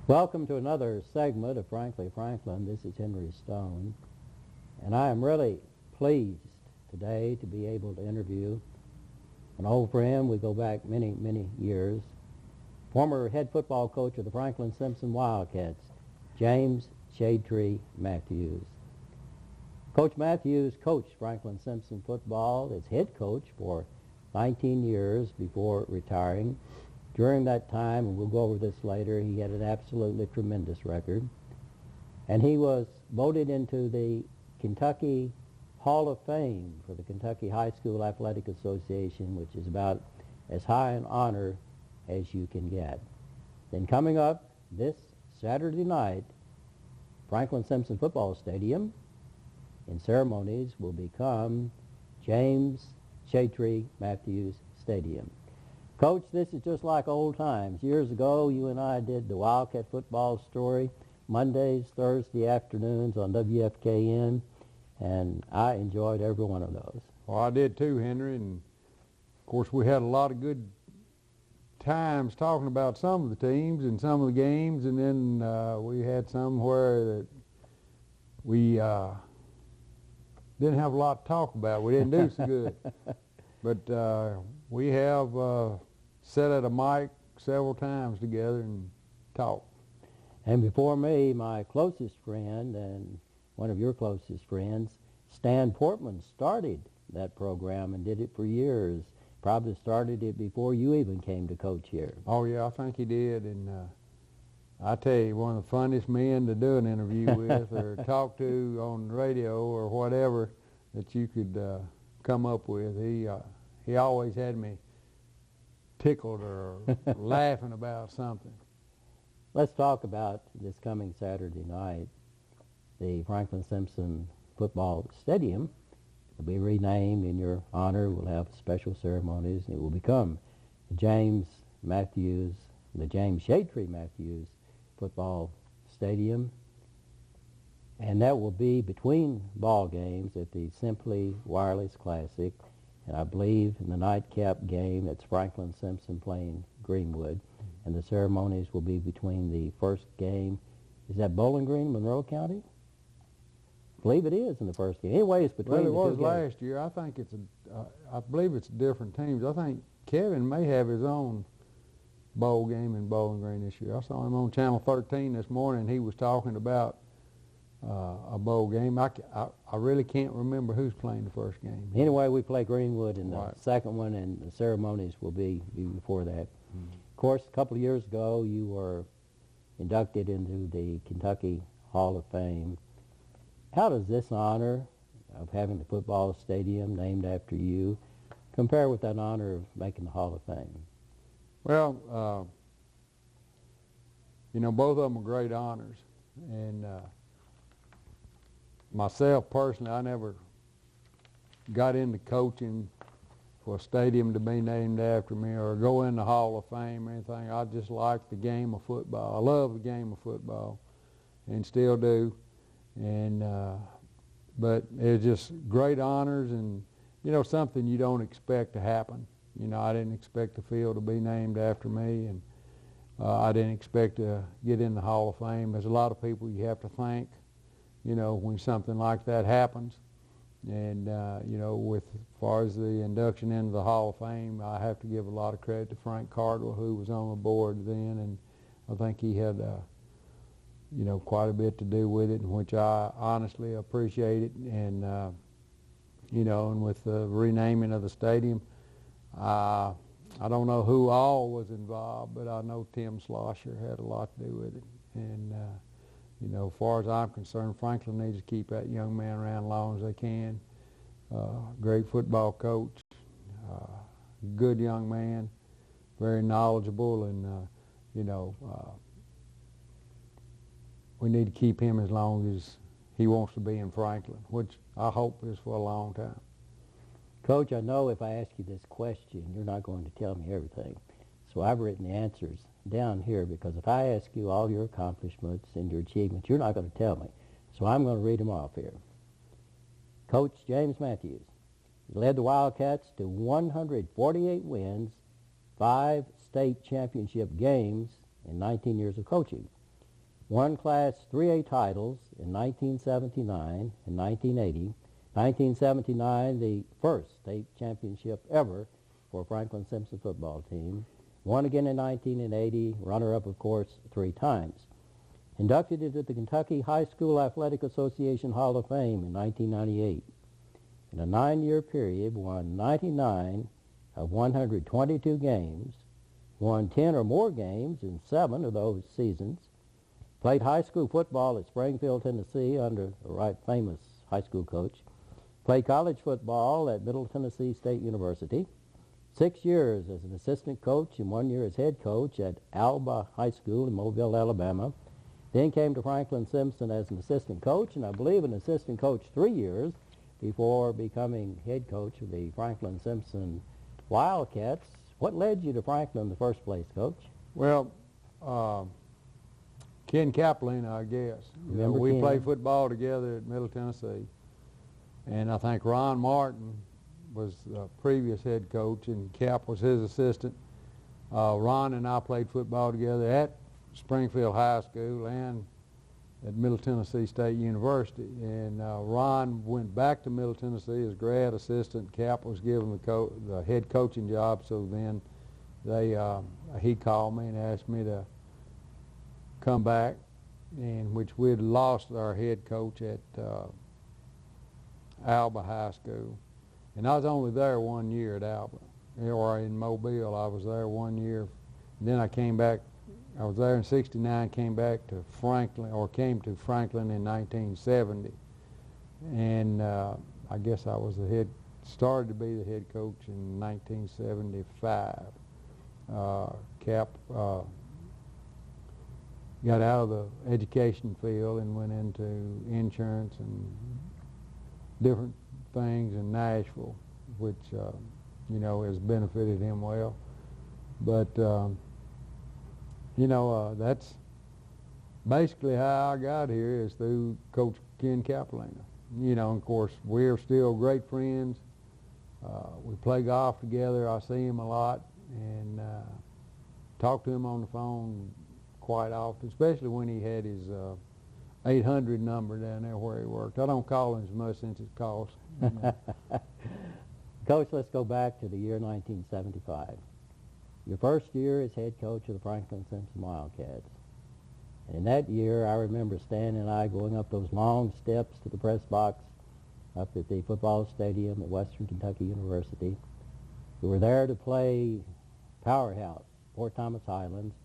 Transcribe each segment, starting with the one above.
Welcome to another segment of Frankly Franklin. This is Henry Stone, and I am really pleased today to be able to interview an old friend. We go back many, many years. Former head football coach of the Franklin Simpson Wildcats, James Shadetree Matthews. Coach Matthews coached Franklin Simpson football as head coach for 19 years before retiring. During that time, and we'll go over this later, he had an absolutely tremendous record. And he was voted into the Kentucky Hall of Fame for the Kentucky High School Athletic Association, which is about as high an honor as you can get. Then coming up this Saturday night, Franklin Simpson Football Stadium in ceremonies will become James Shadetree Matthews Stadium. Coach, this is just like old times. Years ago, you and I did the Wildcat football story, Mondays, Thursday afternoons on WFKN, and I enjoyed every one of those. Well, I did too, Henry, and of course we had a lot of good times talking about some of the teams and some of the games, and then we had some where that we didn't have a lot to talk about. We didn't do so good. But we have sat at a mic several times together and talked. And before me, my closest friend and one of your closest friends, Stan Portman, started that program and did it for years. Probably started it before you even came to coach here. Oh, yeah, I think he did. And I tell you, one of the funniest men to do an interview with or talk to on the radio or whatever that you could come up with. He always had me tickled or laughing about something. Let's talk about this coming Saturday night. The Franklin Simpson Football Stadium will be renamed in your honor. We'll have special ceremonies, and it will become the James Shadetree Matthews Football Stadium. And that will be between ball games at the Simply Wireless Classic. And I believe in the nightcap game, that's Franklin Simpson playing Greenwood. And the ceremonies will be between the first game. Is that Bowling Green, Monroe County? I believe it is in the first game. Anyway, it's between the two games. Well, it was last year. I think it's I believe it's different teams. I think Kevin may have his own bowl game in Bowling Green this year. I saw him on Channel 13 this morning. He was talking about a bowl game. I really can't remember who's playing the first game. Anyway, we play Greenwood in the second one, and the ceremonies will be before that. Mm-hmm. Of course, a couple of years ago, you were inducted into the Kentucky Hall of Fame. How does this honor of having the football stadium named after you compare with that honor of making the Hall of Fame? Well, you know, both of them are great honors. And myself personally, I never got into coaching for a stadium to be named after me or go in the Hall of Fame or anything. I just like the game of football. I love the game of football and still do. And but it's just great honors and, you know, something you don't expect to happen. You know, I didn't expect the field to be named after me, and I didn't expect to get in the Hall of Fame. There's a lot of people you have to thank, you know, when something like that happens. And, you know, as far as the induction into the Hall of Fame, I have to give a lot of credit to Frank Cardwell, who was on the board then, and I think he had, you know, quite a bit to do with it, which I honestly appreciate it. And, you know, and with the renaming of the stadium, I don't know who all was involved, but I know Tim Slosher had a lot to do with it. And, you know, as far as I'm concerned, Franklin needs to keep that young man around as long as they can. Great football coach, good young man, very knowledgeable, and, you know, we need to keep him as long as he wants to be in Franklin, which I hope is for a long time. Coach, I know if I ask you this question, you're not going to tell me everything. So I've written the answers down here, because if I ask you all your accomplishments and your achievements, you're not going to tell me. So I'm going to read them off here. Coach James Matthews led the Wildcats to 148 wins, 5 state championship games in 19 years of coaching. won Class 3A titles in 1979 and 1980. 1979, the first state championship ever for Franklin Simpson football team. Won again in 1980, runner-up, of course, 3 times. Inducted into the Kentucky High School Athletic Association Hall of Fame in 1998. In a 9-year period, won 99 of 122 games, won 10 or more games in 7 of those seasons, played high school football at Springfield, Tennessee under a right famous high school coach, played college football at Middle Tennessee State University, 6 years as an assistant coach and 1 year as head coach at Alba High School in Mobile, Alabama. Then came to Franklin Simpson as an assistant coach, and I believe an assistant coach 3 years before becoming head coach of the Franklin Simpson Wildcats. What led you to Franklin in the first place, Coach? Well, Ken Capolina, I guess. We played football together at Middle Tennessee, and I think Ron Martin was the previous head coach, and Cap was his assistant. Ron and I played football together at Springfield High School and at Middle Tennessee State University. And Ron went back to Middle Tennessee as grad assistant. Cap was given the head coaching job, so then he called me and asked me to come back, in which we had lost our head coach at Alba High School. And I was only there 1 year at Alba, or in Mobile. I was there 1 year. And then I came back. I was there in '69, came back to Franklin, or came to Franklin in 1970. And I guess I was started to be the head coach in 1975. Cap got out of the education field and went into insurance and different things in Nashville, which has benefited him well. But that's basically how I got here, is through Coach Ken Capolina. Of course, we're still great friends. We play golf together. I see him a lot and talk to him on the phone quite often, especially when he had his 800 number down there where he worked. I don't call him as much since it costs. Coach, let's go back to the year 1975. Your first year as head coach of the Franklin Simpson Wildcats. And in that year, I remember Stan and I going up those long steps to the press box up at the football stadium at Western Kentucky University. We were there to play Powerhouse, Fort Thomas Highlands,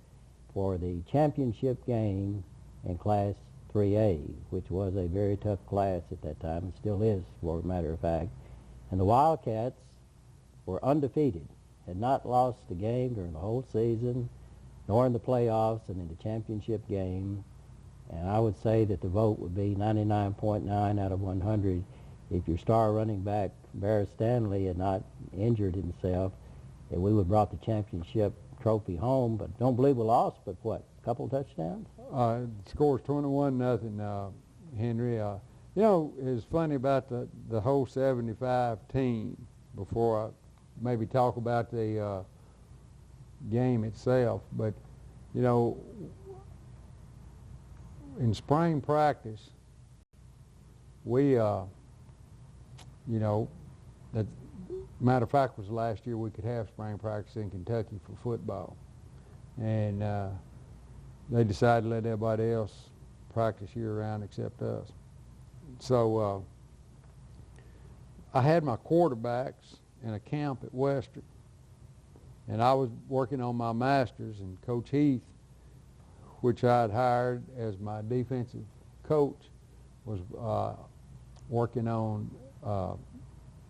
for the championship game in Class 3A, which was a very tough class at that time, and still is, for a matter of fact. And the Wildcats were undefeated, had not lost a game during the whole season, nor in the playoffs and in the championship game. And I would say that the vote would be 99.9 out of 100 if your star running back, Barry Stanley, had not injured himself, that we would have brought the championship trophy home. But don't believe we lost, but what, a couple touchdowns? The score's 21-0, Henry. It's funny about the whole 75 team, before I maybe talk about the game itself. But, in spring practice, we, that matter of fact was last year we could have spring practice in Kentucky for football. And they decided to let everybody else practice year-round except us. So I had my quarterbacks in a camp at Western, and I was working on my master's, and Coach Heath, which I had hired as my defensive coach, was working on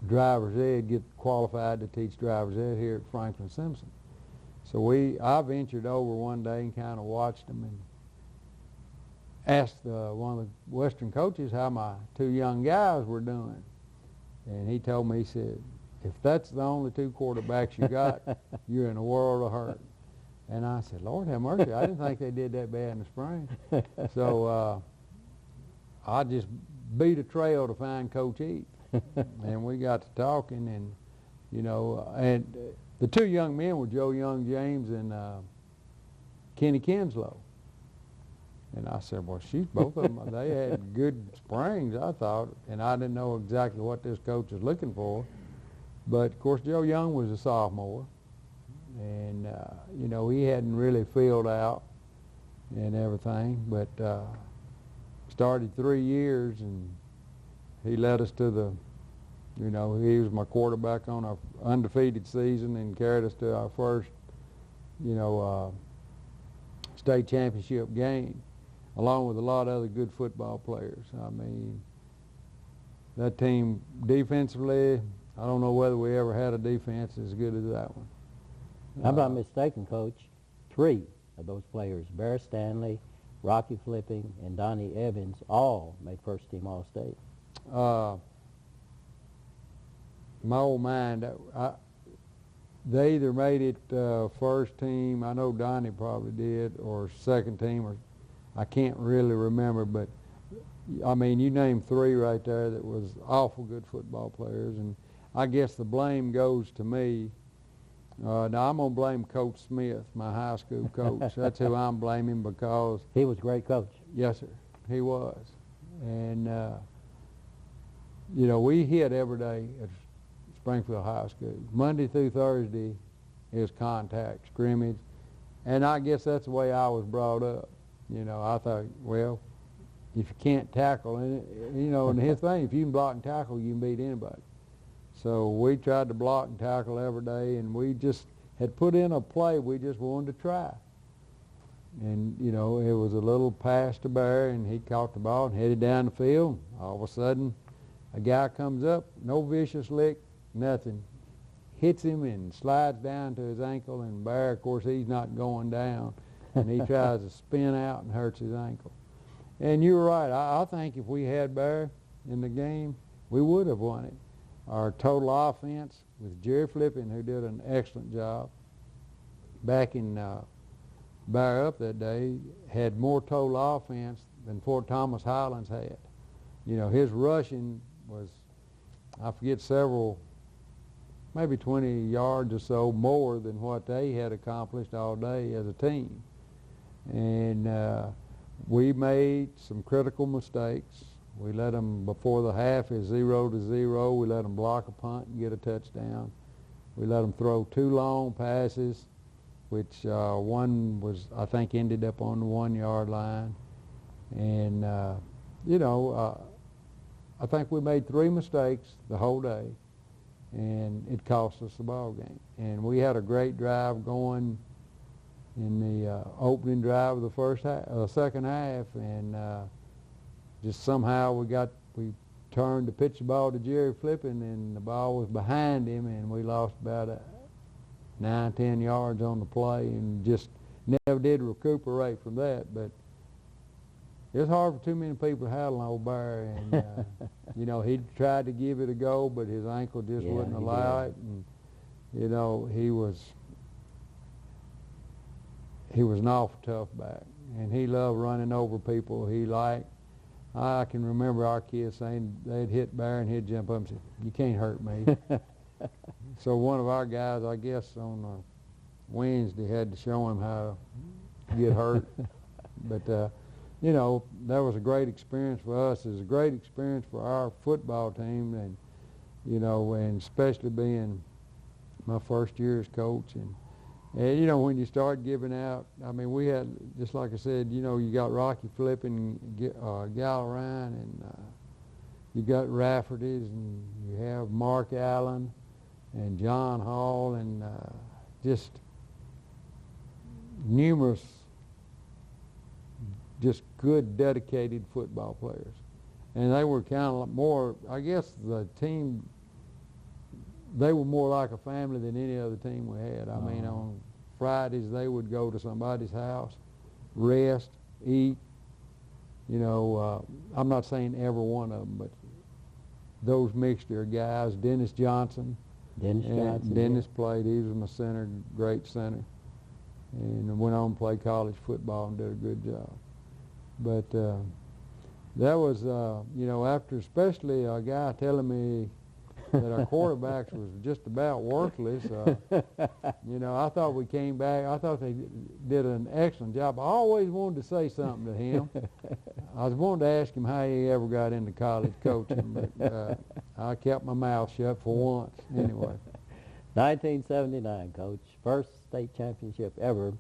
driver's ed, get qualified to teach driver's ed here at Franklin Simpson. So I ventured over one day and kind of watched them and asked one of the Western coaches how my 2 young guys were doing. And he told me, he said, if that's the only 2 quarterbacks you got, you're in a world of hurt. And I said, Lord have mercy, I didn't think they did that bad in the spring. So I just beat a trail to find Coach Heath. And we got to talking, and, and the 2 young men were Joe Young James and Kenny Kinslow. And I said, well, shoot, both of them, they had good springs, I thought, and I didn't know exactly what this coach was looking for. But, of course, Joe Young was a sophomore, and, you know, he hadn't really filled out and everything, but started 3 years, and he led us to the, you know, he was my quarterback on our undefeated season and carried us to our first, you know, state championship game, along with a lot of other good football players. I mean, that team defensively, I don't know whether we ever had a defense as good as that one. I'm not mistaken, Coach. 3 of those players, Bear Stanley, Rocky Flipping, and Donnie Evans, all made first-team All-State. My old mind, they either made it first team, I know Donnie probably did, or second team, or I can't really remember, but I mean, you named 3 right there that was awful good football players, and I guess the blame goes to me. Now, I'm going to blame Coach Smith, my high school coach. That's who I'm blaming, because He was a great coach. yes, sir, he was. And, you know, we hit every day at Springfield High School. Monday through Thursday is contact, scrimmage, and I guess that's the way I was brought up. You know, I thought, well, if you can't tackle, and you know, and his thing, if you can block and tackle, you can beat anybody. So we tried to block and tackle every day, and we just had put in a play we just wanted to try. And, you know, it was a little pass to Bear, and he caught the ball and headed down the field. All of a sudden, a guy comes up, no vicious lick, nothing, hits him and slides down to his ankle, and Bear, of course, he's not going down, and he tries to spin out and hurts his ankle. And you were right. I think if we had Bear in the game, we would have won it. Our total offense with Jerry Flippin, who did an excellent job, backing Bear up that day, had more total offense than Fort Thomas Highlands had. You know, his rushing was, I forget, several, maybe 20 yards or so more than what they had accomplished all day as a team. And we made some critical mistakes. We let them, before the half is 0-0, we let them block a punt and get a touchdown. We let them throw 2 long passes, which one was, I think, ended up on the 1-yard line. And, you know, I think we made 3 mistakes the whole day, and it cost us the ball game. And we had a great drive going in the opening drive of the second half, and just somehow we turned to pitch the ball to Jerry Flippin, and the ball was behind him, and we lost about 9-10 yards on the play, and just never did recuperate from that. But it's hard for too many people to handle an old Bear, and you know, he tried to give it a go, but his ankle just wouldn't allow it, and you know, he was an awful tough back, and he loved running over people. I can remember our kids saying they'd hit Bear and he'd jump up and say, "You can't hurt me." So one of our guys, I guess on Wednesday, had to show him how to get hurt. But, you know, that was a great experience for us. It was a great experience for our football team, and, you know, and especially being my first year as coach. And you know, when you start giving out, I mean, we had, just like I said, you know, you got Rocky Flippin, Galleran, and you got Rafferty's, and you have Mark Allen and John Hall, and just numerous just good, dedicated football players. And they were kind of more, I guess the team, they were more like a family than any other team we had. I mean, on Fridays they would go to somebody's house, rest, eat. You know, I'm not saying every one of them, but those mixture of guys. Dennis Johnson. Dennis played. He was my center, great center, and went on to play college football and did a good job. But that was, you know, after especially a guy telling me that our quarterbacks was just about worthless. You know, I thought we came back. I thought they did an excellent job. I always wanted to say something to him. I was wanting to ask him how he ever got into college coaching, but I kept my mouth shut for once. Anyway. 1979, Coach. First state championship ever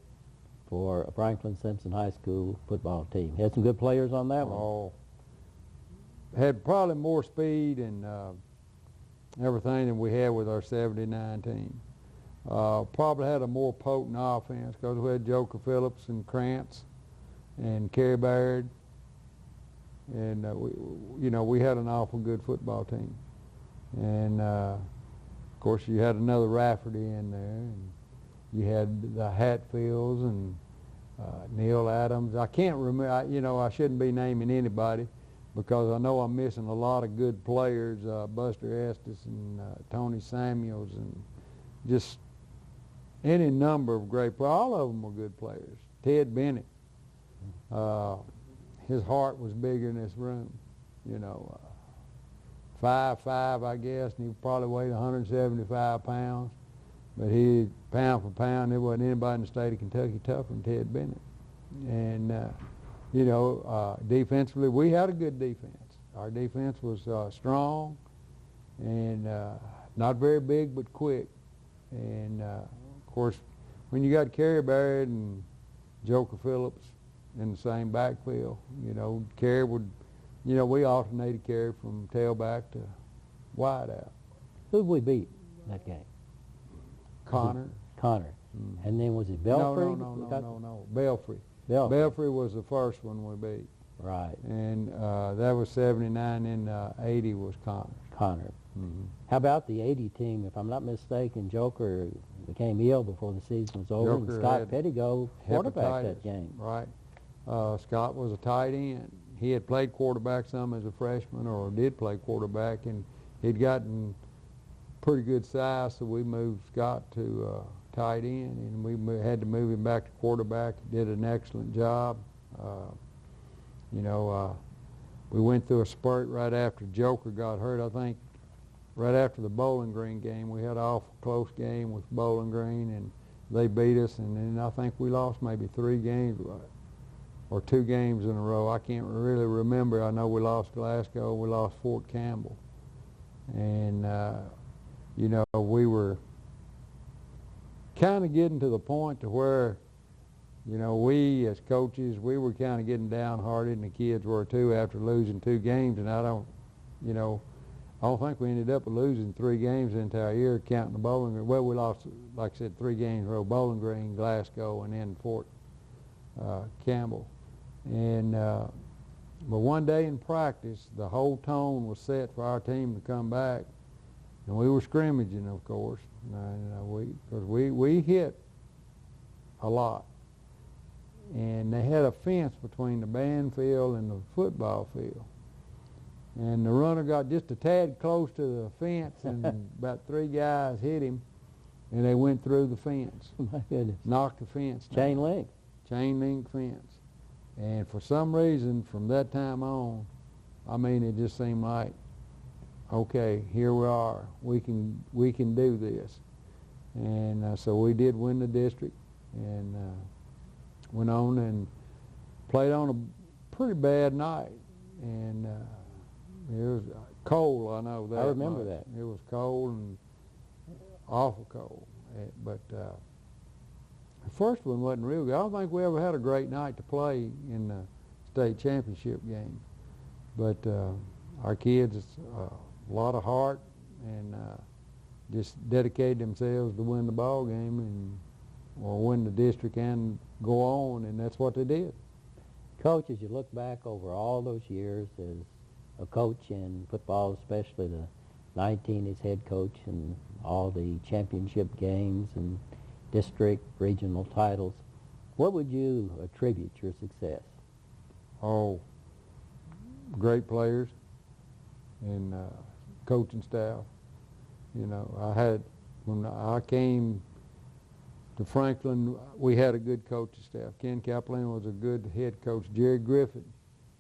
for Franklin Simpson High School football team. Had some good players on that one. Oh, had probably more speed and everything than we had with our 79 team. Probably had a more potent offense because we had Joker Phillips and Krantz and Kerry Baird. And, we had an awful good football team. And, of course, you had another Rafferty in there. And you had the Hatfields and Neil Adams. I can't remember, I shouldn't be naming anybody because I know I'm missing a lot of good players, Buster Estes and Tony Samuels and just any number of great players. All of them were good players. Ted Bennett. His heart was bigger in this room, 5'5", I guess, and he probably weighed 175 pounds. But he, pound for pound, there wasn't anybody in the state of Kentucky tougher than Ted Bennett. And, defensively, we had a good defense. Our defense was strong and not very big but quick. And, of course, when you got Kerry Baird and Joker Phillips in the same backfield, Kerry would, we alternated Kerry from tailback to wide out. Who did we beat that game? Connor. Connor. Mm. And then was it Belfry? No. Belfry. Belfry. Belfry was the first one we beat. Right. And that was 79, and 80 was Connor. Connor. Mm-hmm. How about the 80 team? If I'm not mistaken, Joker became ill before the season was over, Joker and Scott had Pettigo quarterbacked hepatitis. that game. Right. Scott was a tight end. He had played quarterback some as a freshman, or did play quarterback, and he'd gotten pretty good size, so we moved Scott to tight end, and we had to move him back to quarterback. He did an excellent job. We went through a spurt right after Joker got hurt. I think right after the Bowling Green game, we had an awful close game with Bowling Green, and they beat us, and then I think we lost maybe 3 games or 2 games in a row. I can't really remember. I know we lost Glasgow, we lost Fort Campbell, and we were kind of getting to the point to where, we as coaches, we were kind of getting downhearted, and the kids were too after losing 2 games. And I don't think we ended up losing 3 games the entire year, counting the Bowling Green. Well, we lost, like I said, 3 games in a row: Bowling Green, Glasgow, and then Fort Campbell. And but one day in practice, the whole tone was set for our team to come back. And we were scrimmaging, of course, because we hit a lot. And they had a fence between the band field and the football field. And the runner got just a tad close to the fence, and about 3 guys hit him, and they went through the fence. My goodness. Knocked the fence down. Chain link. Chain link fence. And for some reason, from that time on, it just seemed like, okay, here we are. We can do this. And so we did win the district, and went on and played on a pretty bad night. And it was cold, I know that. I remember much. that. It was cold and awful cold. But the first one wasn't real good. I don't think we ever had a great night to play in the state championship game. But our kids, a lot of heart, and just dedicated themselves to win the ball game or win the district and go on, and that's what they did. Coach, as you look back over all those years as a coach in football, especially the 19 as head coach, and all the championship games and district, regional titles, what would you attribute your success? Oh, great players and coaching staff. When I came to Franklin, we had a good coaching staff. Ken Kaplan was a good head coach. Jerry Griffin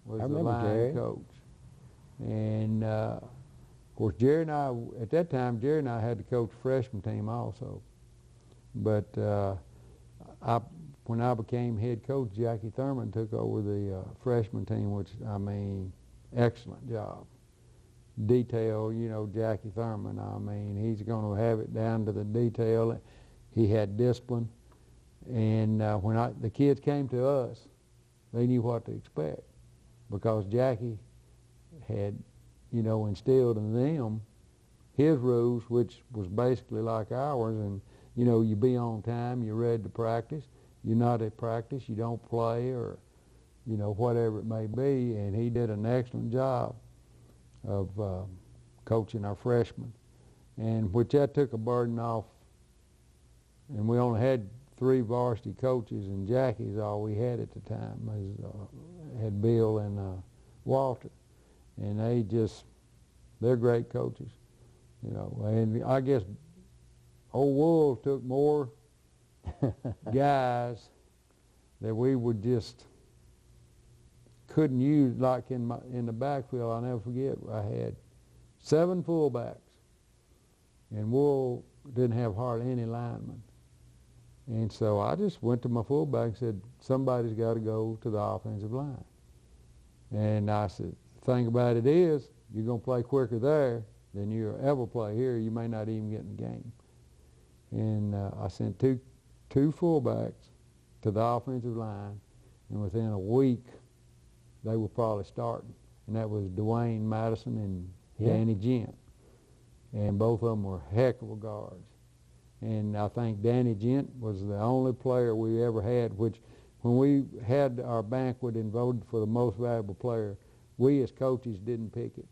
was the line coach. And, Of course, at that time, Jerry and I had to coach the freshman team also. But when I became head coach, Jackie Thurman took over the freshman team, which, I mean, excellent job. Detail, Jackie Thurman, I mean, he's going to have it down to the detail. He had discipline. And when the kids came to us, they knew what to expect because Jackie had, instilled in them his rules, which was basically like ours. And, you be on time, you're ready to practice. You're not at practice, you don't play, or, whatever it may be. And he did an excellent job of coaching our freshmen, and which that took a burden off. And we only had 3 varsity coaches, and Jackie's all we had at the time. Had Bill and Walter, and they're great coaches, And I guess old Wolves took more guys that we would just couldn't use, like in the backfield. I'll never forget, I had 7 fullbacks, and Wool didn't have hardly any linemen. And so I just went to my fullback and said, somebody's got to go to the offensive line. And I said, the thing about it is, you're going to play quicker there than you'll ever play here. You may not even get in the game. And I sent two fullbacks to the offensive line, and within a week, they were probably starting. And that was Dwayne Madison and Danny Gent. And both of them were heck of a guards. And I think Danny Gent was the only player we ever had, which when we had our banquet and voted for the most valuable player, we as coaches didn't pick it.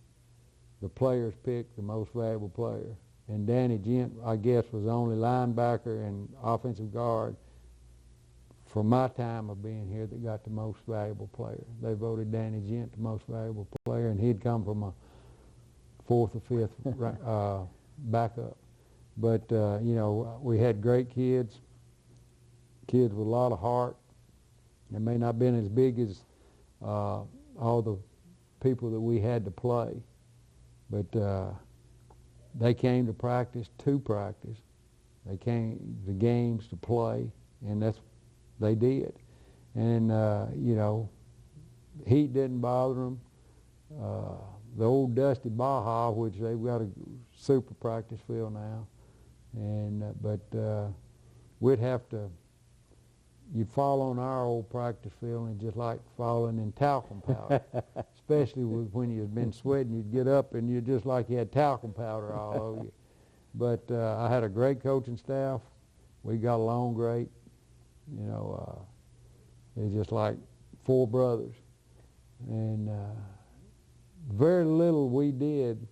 The players picked the most valuable player. And Danny Gent, I guess, was the only linebacker and offensive guard for my time of being here that got the most valuable player. They voted Danny Gent the most valuable player, and he'd come from a 4th or 5th backup. But, we had great kids with a lot of heart. They may not have been as big as all the people that we had to play, but they came to practice. They came to games to play, and they did. And, heat didn't bother them. The old dusty Baja, which they've got a super practice field now, and but we'd have to, you'd fall on our old practice field and just like falling in talcum powder, especially when you'd been sweating. You'd get up and you're just like you had talcum powder all over you. But I had a great coaching staff. We got along great. They're just like 4 brothers, and very little we did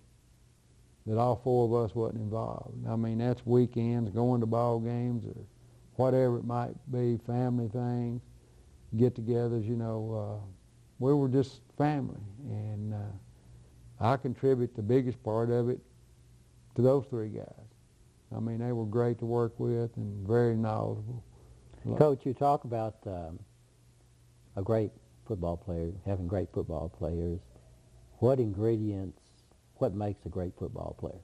that all 4 of us wasn't involved. I mean, that's weekends, going to ball games or whatever it might be, family things, get-togethers, we were just family. And I contribute the biggest part of it to those 3 guys. I mean, they were great to work with and very knowledgeable. Coach, you talk about a great football player, having great football players. What makes a great football player?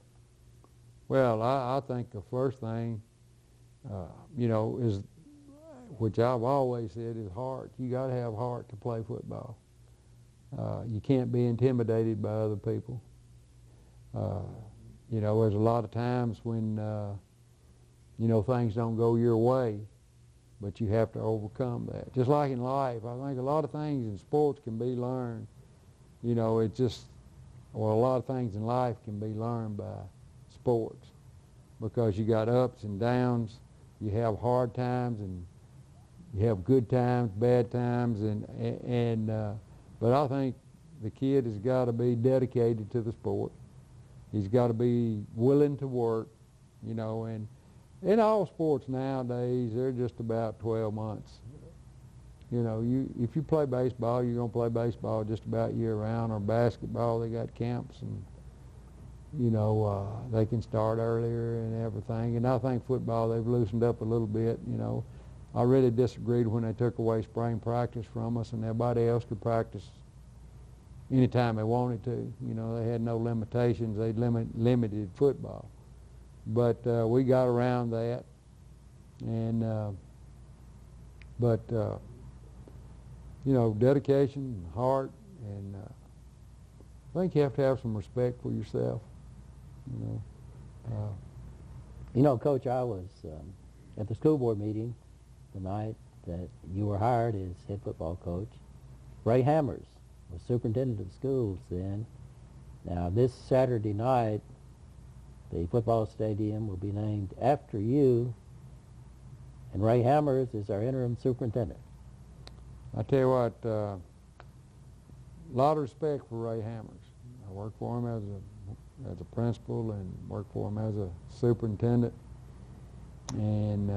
Well, I think the first thing, is, which I've always said, is heart. You got to have heart to play football. You can't be intimidated by other people. There's a lot of times when, things don't go your way, but you have to overcome that. Just like in life, I think a lot of things in sports can be learned. A lot of things in life can be learned by sports, because you got ups and downs. You have hard times and you have good times, bad times, but I think the kid has got to be dedicated to the sport. He's got to be willing to work, and in all sports nowadays, they're just about 12 months. If you play baseball, you're going to play baseball just about year-round, or basketball, they got camps, and, they can start earlier and everything. And I think football, they've loosened up a little bit, I really disagreed when they took away spring practice from us, and everybody else could practice anytime they wanted to. You know, they had no limitations. They limited football. But we got around that, and you know, dedication, heart, and I think you have to have some respect for yourself. You know, Coach, I was at the school board meeting the night that you were hired as head football coach. Ray Hammers was superintendent of schools then. Now, this Saturday night, the football stadium will be named after you, and Ray Hammers is our interim superintendent. I tell you what, a lot of respect for Ray Hammers. I worked for him as a principal and worked for him as a superintendent, and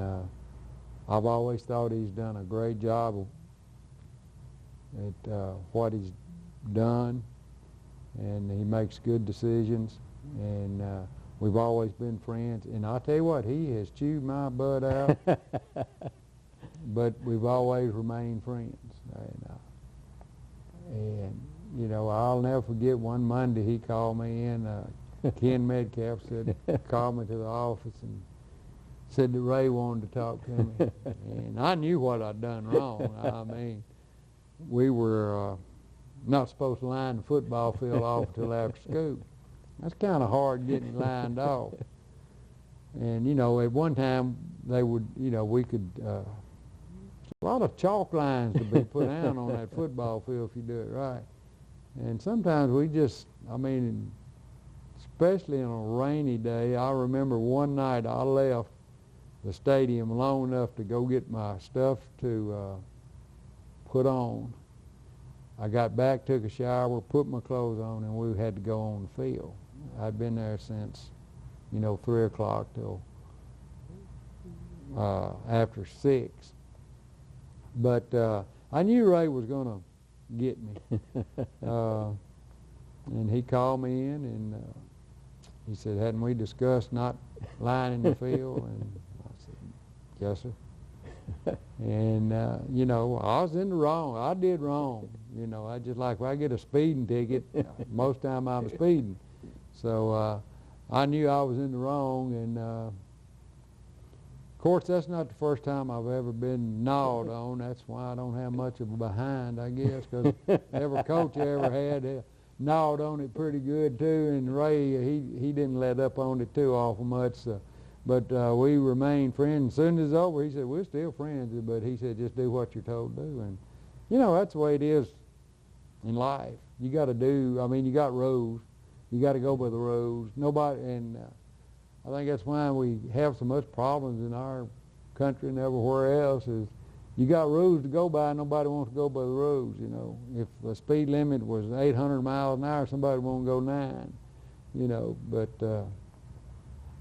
I've always thought he's done a great job at what he's done, and he makes good decisions, and we've always been friends. And I'll tell you what, he has chewed my butt out, but we've always remained friends. And you know, I'll never forget one Monday he called me in. Ken Metcalf called me to the office and said that Ray wanted to talk to me. And I knew what I'd done wrong. I mean, we were not supposed to line the football field off until after school. That's kind of hard getting lined off. And, you know, at one time they would, you know, we could, a lot of chalk lines to be put down on that football field if you do it right. And sometimes we just, I mean, especially on a rainy day, I remember one night I left the stadium long enough to go get my stuff to put on. I got back, took a shower, put my clothes on, and we had to go on the field. I'd been there since, you know, 3 o'clock till after 6. But I knew Ray was going to get me. And he called me in, and he said, hadn't we discussed not lining the field? And I said, yes, sir. And, you know, I was in the wrong. I did wrong. You know, I just like, if I get a speeding ticket, most time I'm speeding. So I knew I was in the wrong, and of course, that's not the first time I've ever been gnawed on. That's why I don't have much of a behind, I guess, because every coach I ever had gnawed on it pretty good too. And Ray, he didn't let up on it too awful much. But we remained friends. As soon as it's over, he said, we're still friends. But he said, just do what you're told to do. And, you know, that's the way it is in life. You got to do, I mean, you got rules. You got to go by the rules. Nobody, and I think that's why we have so much problems in our country and everywhere else is you got rules to go by, nobody wants to go by the rules, you know. If the speed limit was 800 miles an hour, somebody won't go 9, you know. But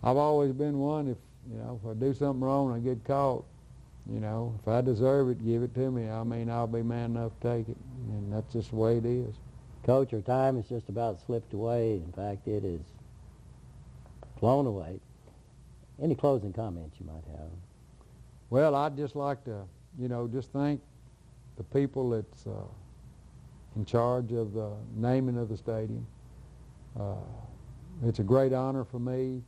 I've always been one, if I do something wrong, I get caught, you know. If I deserve it, give it to me. I mean, I'll be man enough to take it, and that's just the way it is. Coach, our time has just about slipped away. In fact, it is flown away. Any closing comments you might have? Well, I'd just like to, you know, just thank the people that's in charge of the naming of the stadium. It's a great honor for me,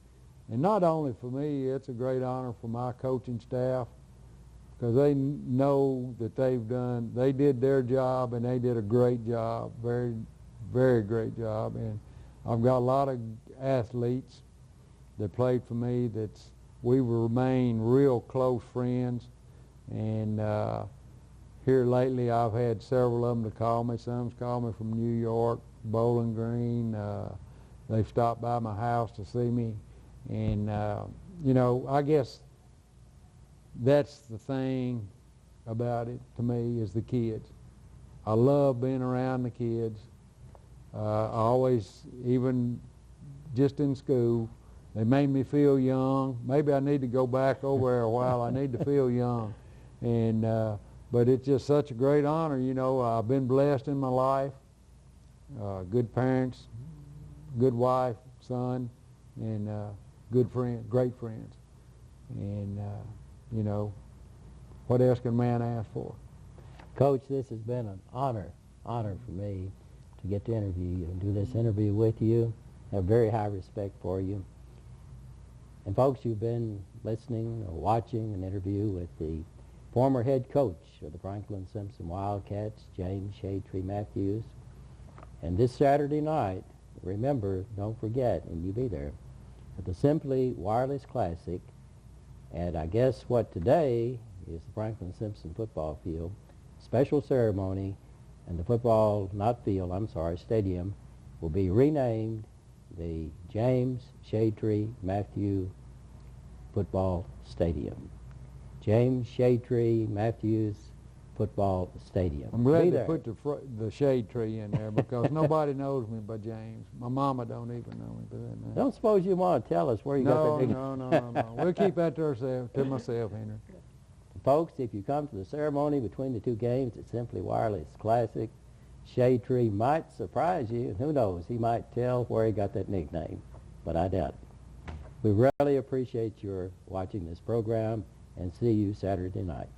and not only for me, it's a great honor for my coaching staff, because they know that they did their job, and they did a great job, very, very great job. And I've got a lot of athletes that played for me we remain real close friends. And here lately I've had several of them to call me. Some's called me from New York, Bowling Green. They've stopped by my house to see me. And, you know, I guess that's the thing about it to me is the kids. I love being around the kids. I always, even just in school, they made me feel young. Maybe I need to go back over there a while. I need to feel young. And but it's just such a great honor. You know, I've been blessed in my life. Good parents, good wife, son, and good friends, great friends. And you know, what else can a man ask for? Coach, this has been an honor for me to get to interview you and do this interview with you. I have very high respect for you. And folks, you've been listening or watching an interview with the former head coach of the Franklin Simpson Wildcats, James Shadetree Matthews. And this Saturday night, remember, don't forget, and you be there, at the Simply Wireless Classic. And I guess what today is the Franklin Simpson football field. Special ceremony, and the football, not field, I'm sorry, stadium, will be renamed the James Shadetree Matthews Football Stadium. James Shadetree Matthews Football Stadium. I'm glad Be they there. put the shade tree in there because nobody knows me by James. My mama don't even know me by that name. Don't suppose you want to tell us where you got that No. We'll keep that to myself, Henry. Folks, if you come to the ceremony between the two games at Simply Wireless Classic, Shadetree might surprise you, and who knows, he might tell where he got that nickname, but I doubt it. We really appreciate your watching this program, and see you Saturday night.